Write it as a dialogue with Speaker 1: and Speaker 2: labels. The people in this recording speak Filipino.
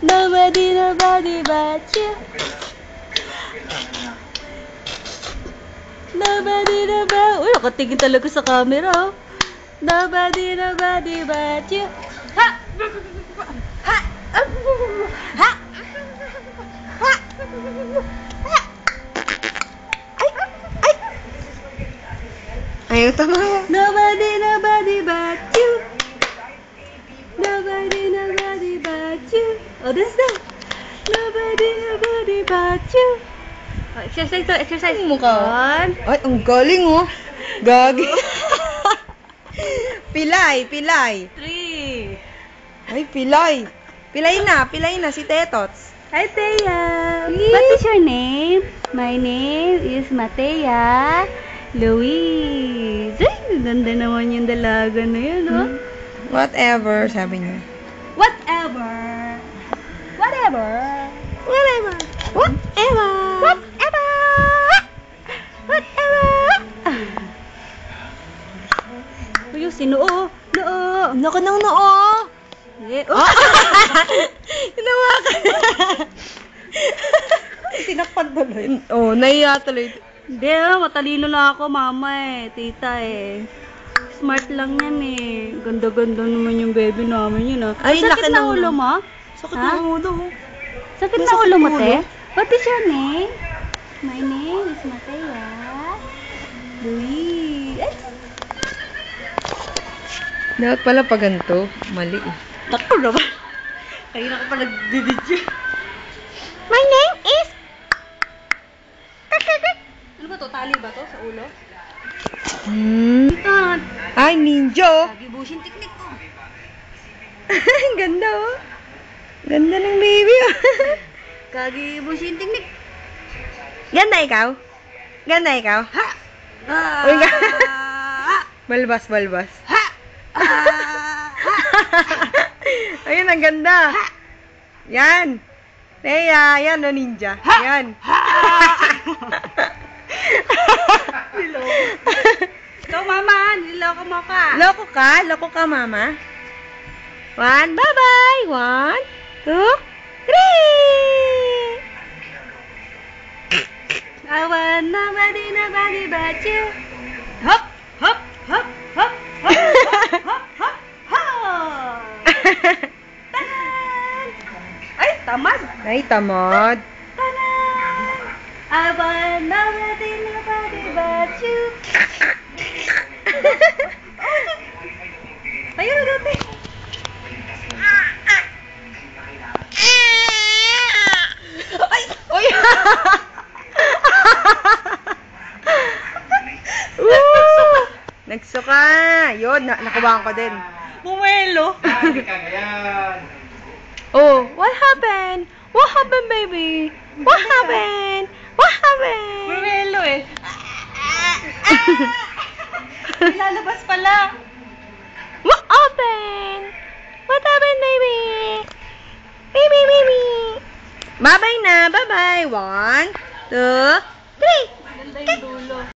Speaker 1: Nobody but you. Nobody. Uy, nakatingin talaga sa camera. Oh. Nobody but you. Ha! Ha! Ha! Ha!
Speaker 2: Ayaw tama.
Speaker 1: Nobody but you. Nobody but you. Oh, that's that. Nobody but you. Oh, exercise to, exercise.
Speaker 2: Mukha. Ay, ang galing oh. Gagi. Pilay.
Speaker 1: 3.
Speaker 2: Ay, pilay. Pilay na si Tetots.
Speaker 1: Hi, Thea. What is your name? My name is Matea Louise. Ay, ganda naman yung dalaga na yun, oh.
Speaker 2: Whatever, sabi niya.
Speaker 1: Whatever. Uy, sinoo. Noo.
Speaker 2: Nako nang noo.
Speaker 1: Oh.
Speaker 2: Hinawa ka.
Speaker 1: Tinakpan tuloy.
Speaker 2: Oh, naiya tuloy.
Speaker 1: Hindi, matalino na ako, mama eh. Tita eh. Smart lang yan eh. Ganda-ganda naman yung baby namin yun ah.
Speaker 2: Ay, laki
Speaker 1: sakit na
Speaker 2: ng
Speaker 1: ulo mo?
Speaker 2: Sakit
Speaker 1: Ha?
Speaker 2: ng ulo.
Speaker 1: Sakit na
Speaker 2: Masakit
Speaker 1: ulo mo,
Speaker 2: ang
Speaker 1: te?
Speaker 2: ulo.
Speaker 1: What is your name? My name is Matea Louise. Ay!
Speaker 2: Dapat pala pag ganito, mali eh.
Speaker 1: Naku naman. Kanina ko pa nagbibidyo.
Speaker 2: My name is...
Speaker 1: Ano ba to? Tali ba to sa ulo?
Speaker 2: Ah. Ay, ninja.
Speaker 1: Nagibusin technique ko.
Speaker 2: Ang ganda oh. Ganda ng baby oh.
Speaker 1: Kagibusin technique.
Speaker 2: Ganda ikaw? Ganda ikaw?
Speaker 1: Ha!
Speaker 2: Uy,
Speaker 1: Ha!
Speaker 2: balbas.
Speaker 1: Ha!
Speaker 2: Ayun, ang ganda. Yan. Teya, yan o ninja. Yan.
Speaker 1: Ikaw, mama. Niloko mo ka.
Speaker 2: Loko ka, mama. 1, bye-bye. 1, 2, 3.
Speaker 1: I want nobody but you. Hop, hop, hop, hop, hop, hop, hop, hop. Tanan! Ay, tamad.
Speaker 2: Ay, tamad.
Speaker 1: Tanan! I want nobody but you. Tayo na dati.
Speaker 2: Ay! Uy! Nagsuka! Yun, nakubahan ko din.
Speaker 1: Bumelo.
Speaker 2: Oh, what happened? What happened, baby? What happened? What happened?
Speaker 1: Bumelo eh. Ilalabas pala.
Speaker 2: What happened? What happened, baby? Baby. Bye-bye na. Bye-bye. 1, 2, 3.
Speaker 1: Ganda yung dulo.